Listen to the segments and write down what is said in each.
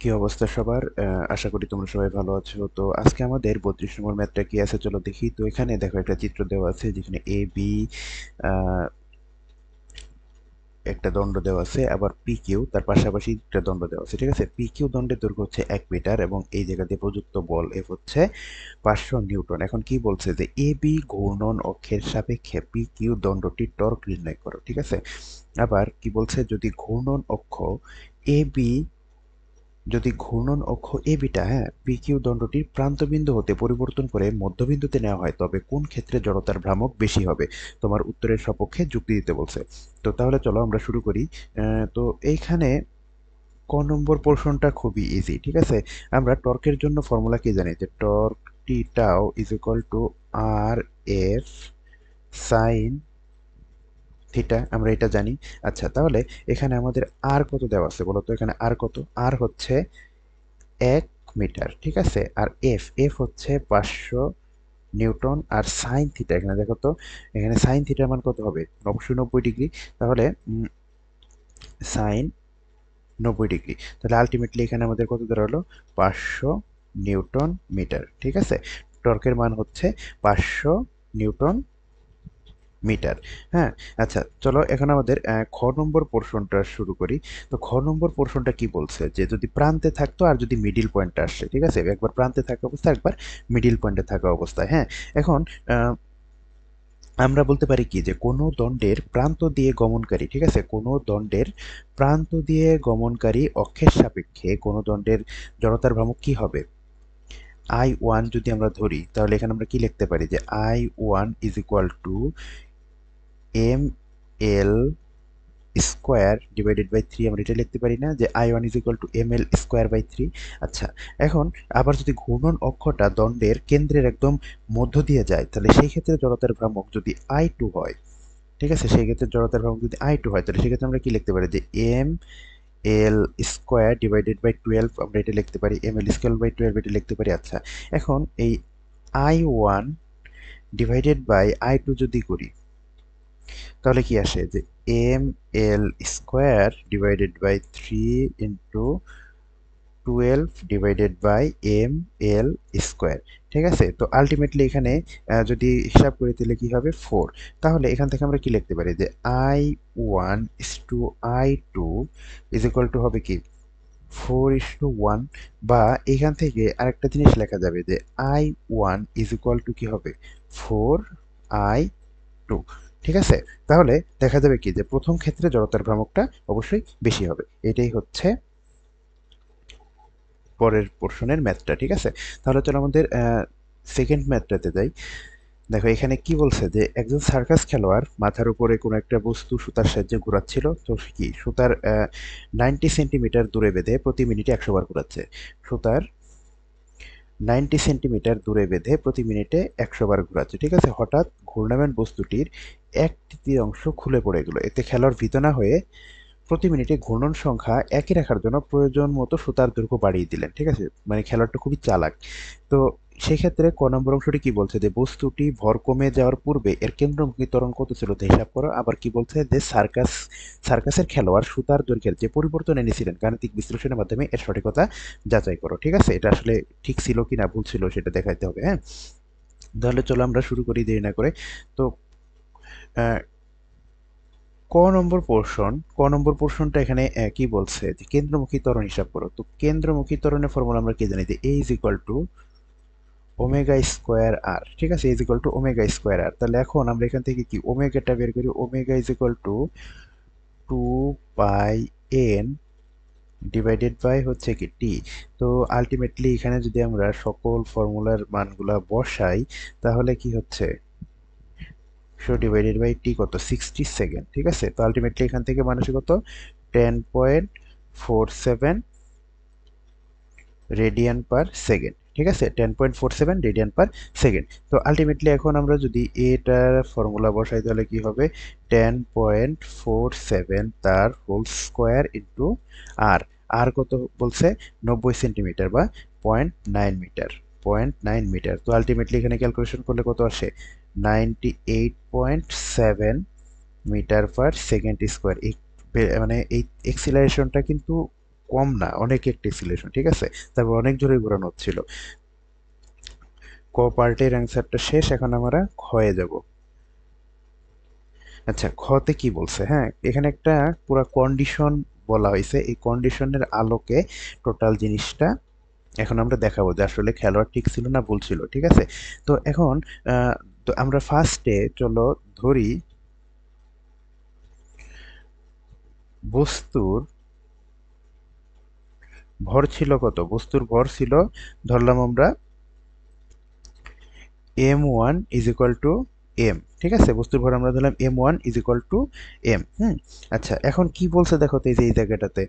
কি অবস্থা সবার? আশা করি তোমরা সবাই ভালো আছো। তো আজকে আমাদের 32 নম্বর ম্যাথটা কি আছে চলো দেখি। তো এখানে দেখো একটা চিত্র দেওয়া আছে যেখানে এ বি একটা দণ্ড দেওয়া আছে, আবার পি কিউ তার পাশাপাশি একটা দণ্ড দেওয়া আছে। ঠিক আছে, পি কিউ দণ্ডের দৈর্ঘ্য হচ্ছে 1 মিটার এবং এই জায়গাতে প্রযুক্ত বল এফ হচ্ছে 500 নিউটন। এখন কি বলছে যে এ বি ঘূর্ণন অক্ষের সাপেক্ষে পি কিউ দণ্ডটির টর্ক নির্ণয় করো। ঠিক আছে, আবার কি বলছে, যদি ঘূর্ণন অক্ষ এবিটা, হ্যাঁ, পিকিউ দণ্ডটির প্রান্তবিন্দু হতে পরিবর্তন করে মধ্যবিন্দুতে নেওয়া হয়, তবে কোন ক্ষেত্রে জড়তার ভ্রামক বেশি হবে? তোমার উত্তরের সপক্ষে যুক্তি দিতে বলছে। তো তাহলে চলো আমরা শুরু করি। তো এইখানে ক নম্বর পোর্শনটা খুবই ইজি। ঠিক আছে, আমরা টর্কের জন্য ফর্মুলা কি জানি, যে টর্ক টি tau is equal to R F sine theta, আমরা এটা জানি। আচ্ছা, তাহলে এখানে আমাদের আর কত দেওয়া আছে বলো তো? এখানে আর কত? আর হচ্ছে 1 মিটার। ঠিক আছে, আর এফ এফ হচ্ছে 500 নিউটন। আর সাইন থিটা এখানে দেখো তো, এখানে সাইন থিটার মান কত হবে? অবশ্যই 90 ডিগ্রি। তাহলে সাইন 90 ডিগ্রি, তাহলে আলটিমেটলি এখানে আমাদের কত দাঁড়ালো? 500 নিউটন মিটার। ঠিক আছে, টর্কের মান হচ্ছে 500 নিউটন মিটার। হ্যাঁ, আচ্ছা চলো এখন আমাদের খ নম্বর পোর্শনটা শুরু করি। তো খ নম্বর পোর্শনটা কি বলছে, যে যদি প্রান্তে থাকতো আর যদি মিডিল পয়েন্টে আসে। ঠিক আছে, একবার প্রান্তে থাকা অবস্থায়, একবার মিডিল পয়েন্টে থাকা অবস্থায়। হ্যাঁ, এখন আমরা বলতে পারি কি, যে কোনো দণ্ডের প্রান্ত দিয়ে গমনকারী, ঠিক আছে, কোনো দণ্ডের প্রান্ত দিয়ে গমনকারী অক্ষের সাপেক্ষে কোনো দণ্ডের জড়তার ভ্রামক কি হবে? I1 যদি আমরা ধরি, তাহলে এখানে আমরা কি লিখতে পারি, যে I1 is equal to M L square divided by 3। আমরা এটা লিখতে পারি না, যে I1 is equal to M L square by 3। আচ্ছা, এখন আবার যদি ঘূর্ণন অক্ষটা দণ্ডের কেন্দ্রের একদম মধ্য দিয়ে যায়, তাহলে সেই ক্ষেত্রে জড়তার ভ্রামক যদি I2 হয়, ঠিক আছে, সেই ক্ষেত্রে জড়তার ভ্রামক যদি I2 হয়, তাহলে সেক্ষেত্রে আমরা কি লিখতে পারি, যে M L square divided by 12, আমরা এটা লিখতে পারি এম এল স্কোয়ার বাই 12, এটা লিখতে পারি। আচ্ছা, এখন এই I1 ডিভাইডেড বাই I2 যদি করি, তাহলে কি আসে, যে M L square divided by 3 × 12 divided by M L square. ঠিক আছে, তো আলটিমেটলি এখানে যদি হিসাব করি তাহলে কি হবে 4। তাহলে এখান থেকে আমরা কি লিখতে পারি, যে I1 is to I2 is equal to হবে কি 4:1। বা এখান থেকে আরেকটা জিনিস লেখা যাবে, যে I1 ইজ ইকুয়াল টু কি হবে 4I2। ঠিক আছে, তাহলে দেখা যাবে কি, যে প্রথম ক্ষেত্রে জড়তার ভ্রামকটা অবশ্যই বেশি হবে। এটাই হচ্ছে পরের পোর্শনের ম্যাথটা। ঠিক আছে, তাহলে চলো আমাদের সেকেন্ড ম্যাথটাতে যাই। দেখো এখানে কি বলছে, যে একজন সার্কাস খেলোয়াড় মাথার উপরে কোনো একটা বস্তু সুতার সাহায্যে ঘোরাচ্ছিল। তো সে কি সুতার 90 সেন্টিমিটার দূরে বেঁধে প্রতি মিনিটে 100 বার ঘোরাচ্ছে। সুতার 90 সেন্টিমিটার দূরে বেঁধে প্রতি মিনিটে 100 বার ঘোরাচ্ছে। ঠিক আছে, হঠাৎ ঘূর্ণায়মান বস্তুটির 1/3 খুলে পড়ে গেল। এতে খেলোয়াড় ভীত না হয়ে প্রতি মিনিটে ঘূর্ণন সংখ্যা একই রাখার জন্য প্রয়োজন মতো সুতার দৈর্ঘ্য বাড়িয়ে দিলেন। ঠিক আছে, মানে খেলোয়াড়টা খুবই চালাক। তো সেক্ষেত্রে ক নম্বর অংশটি কি বলছে, যে বস্তুটি ভর কমে যাওয়ার পূর্বে এর কেন্দ্রমুখী ত্বরণ কত ছিল তা হিসাব করো। আবার কি বলছে, যে সার্কাসের খেলোয়াড় সুতার দৈর্ঘ্যের যে পরিবর্তন এনেছিলেন গাণিতিক বিশ্লেষণের মাধ্যমে এর সঠিকতা যাচাই করো। ঠিক আছে, এটা আসলে ঠিক ছিল কি না ভুল ছিল সেটা দেখাইতে হবে। হ্যাঁ, তাহলে চলো আমরা শুরু করি দেরি না করে। তো আহ, ক নম্বর পোর্শনটা এখানে কি বলছে, যে কেন্দ্রমুখী ত্বরণ হিসাব করো। তো কেন্দ্রমুখী ত্বরণের ফর্মুলা আমরা কি জানি, যে A is equal to omega square R. ঠিক আছে, is equal to omega square R. তাহলে এখন আমরা এখান থেকে কি ওমেগাটা বের করি, omega is equal to 2 pi divided by হচ্ছে কি টি। তো আলটিমেটলি এখানে যদি আমরা সকল ফর্মুলার মানগুলা বসাই, তাহলে কি হচ্ছে, ডিভাইডেড বাই টি কত 60 সেকেন্ড। ঠিক আছে, তো আলটিমেটলি এখান থেকে মানুষ কত 10.47 রেডিয়ান পার সেকেন্ড। ঠিক আছে, 10.47 রেডিয়ান পার সেকেন্ড। তো আলটিমেটলি এখন আমরা যদি এটার ফর্মুলা বসাই, তাহলে কি হবে 10.47 তার হোল স্কোয়ার ইন্টু আর। আর কত বলছে, 90 সেন্টিমিটার বা 0.9 মিটার। 0.9 মিটার, তো আলটিমেটলি এখানে ক্যালকুলেশন করলে কত আসে, 98.7 মিটার পার সেকেন্ড স্কোয়ার। মানে এই এক্সিলারেশনটা কিন্তু কম না, অনেক একটি সিলেকশন, ঠিক আছে। তারপর অনেক জোরে ঘোরানো হচ্ছিল। ক পার্টের অ্যান্সারটা শেষ, এখন আমরা খয়ে যাব। আচ্ছা, খতে কি বলছে, হ্যাঁ এখানে একটা পুরো কন্ডিশন বলা হয়েছে, এই কন্ডিশনের আলোকে টোটাল জিনিসটা এখন আমরা দেখাবো যে আসলে খেলোয়াড় ঠিক ছিল না ভুল ছিল, ঠিক আছে। তো এখন তো আমরা ফার্স্টে চলো ধরি বস্তুর ভর ছিল কত, বস্তুর ভর ছিল, ধরলাম আমরা m1 is equal to M, ঠিক আছে, বস্তুর ভর আমরা ধরলাম m1 is equal to M. আচ্ছা, এখন কি বলছে দেখো তো, এই যে এই জায়গাটাতে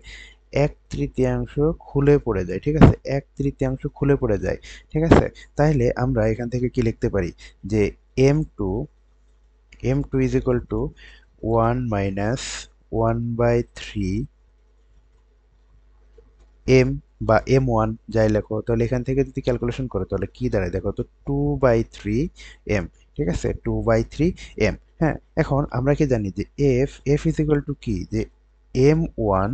এক তৃতীয়াংশ খুলে পড়ে যায়, ঠিক আছে, এক তৃতীয়াংশ খুলে পড়ে যায়, ঠিক আছে। তাহলে আমরা এখান থেকে কি লিখতে পারি যে m2 is equal to 1 minus 1/3 M বা m1 যাই লেখো, তাহলে এখান থেকে যদি ক্যালকুলেশন করো তাহলে কি দাঁড়ায় দেখো তো, 2/3 এম, ঠিক আছে, 2/3 এম। হ্যাঁ, এখন আমরা কি জানি যে এফ ইজ ইকুয়াল টু কি, যে m1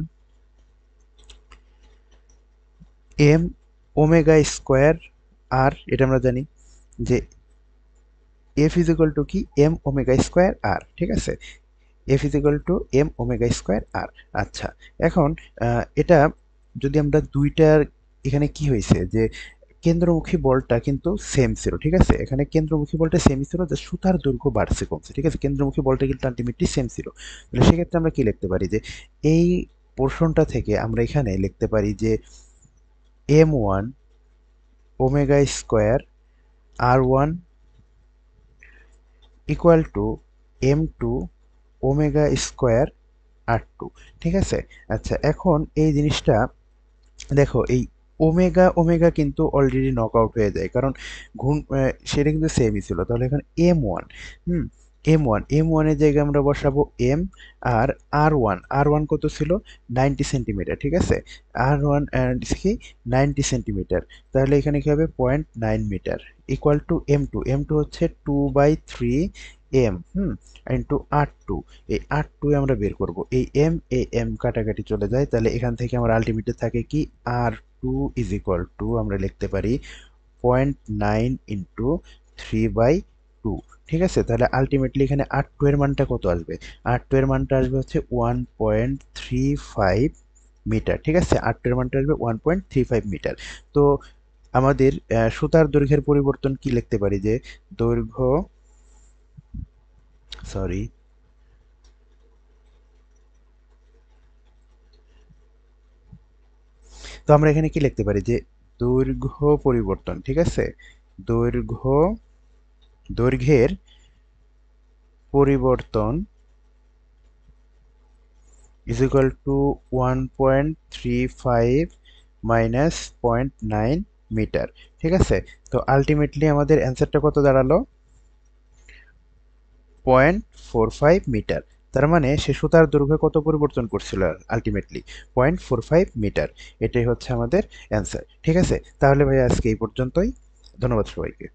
এম ওমেগা স্কোয়ার আর, এটা আমরা জানি যে এফ ইজ ইকুয়াল টু কি এম ওমেগা স্কোয়ার আর, ঠিক আছে, F is equal to M omega square R. আচ্ছা, এখন এটা যদি আমরা দুইটার, এখানে কি হয়েছে যে কেন্দ্রমুখী বলটা কিন্তু সেম ছিল, ঠিক আছে, এখানে কেন্দ্রমুখী বলটা সেম ছিল, যে সুতার দৈর্ঘ্য বাড়ছে কমছে, ঠিক আছে, কেন্দ্রমুখী বলটা কিন্তু আলটিমেটলি সেম ছিল। তাহলে সেক্ষেত্রে আমরা কি লিখতে পারি যে এই পোর্শনটা থেকে আমরা এখানে লিখতে পারি যে m1 omega square r1 equal to m2 omega square r2, ঠিক আছে। আচ্ছা, এখন এই জিনিসটা দেখো, এই ওমেগা ওমেগা কিন্তু অলরেডি নক আউট হয়ে যায়, কারণ সেটা কিন্তু সেমই ছিল। তাহলে এখন m1, হুম এম ওয়ানের জায়গায় আমরা বসাবো এম, আর আর ওয়ান কত ছিল, 90 সেন্টিমিটার, ঠিক আছে, আর ওয়ান কি 90 সেন্টিমিটার। তাহলে এখানে কি হবে 0.9 metre equal to M two হচ্ছে 2/3 এম ইন্টু r2। এই r2 আমরা বের করব, এই এম কাটাকাটি চলে যায়, তাহলে এখান থেকে আমার আলটিমেটলি থাকে কি r2 ইজ ইকুয়াল টু আমরা লিখতে পারি 0.9 ইন্টু 3/2, ঠিক আছে। তাহলে আলটিমেটলি এখানে r2 এর মানটা কত আসবে, r2 এর মানটা আসবে হচ্ছে 1.35 মিটার, ঠিক আছে, r2 এর মানটা আসবে 1.35 মিটার। তো আমাদের সুতার দৈর্ঘ্যের পরিবর্তন কি লিখতে পারি, যে দৈর্ঘ্য, সরি, তো আমরা এখানে কি লিখতে পারি যে দৈর্ঘ্য পরিবর্তন, ঠিক আছে, দৈর্ঘ্যের পরিবর্তন is equal to 1.35 minus 0.9 metre, ঠিক আছে। তো আলটিমেটলি আমাদের অ্যান্সারটা কত দাঁড়ালো, 0.45 মিটার। তার মানে সে সুতার দৈর্ঘ্য কত পরিবর্তন করছিল, আলটিমেটলি 0.45 মিটার। এটাই হচ্ছে আমাদের অ্যান্সার, ঠিক আছে। তাহলে ভাই আজকে এই পর্যন্তই, ধন্যবাদ সবাইকে।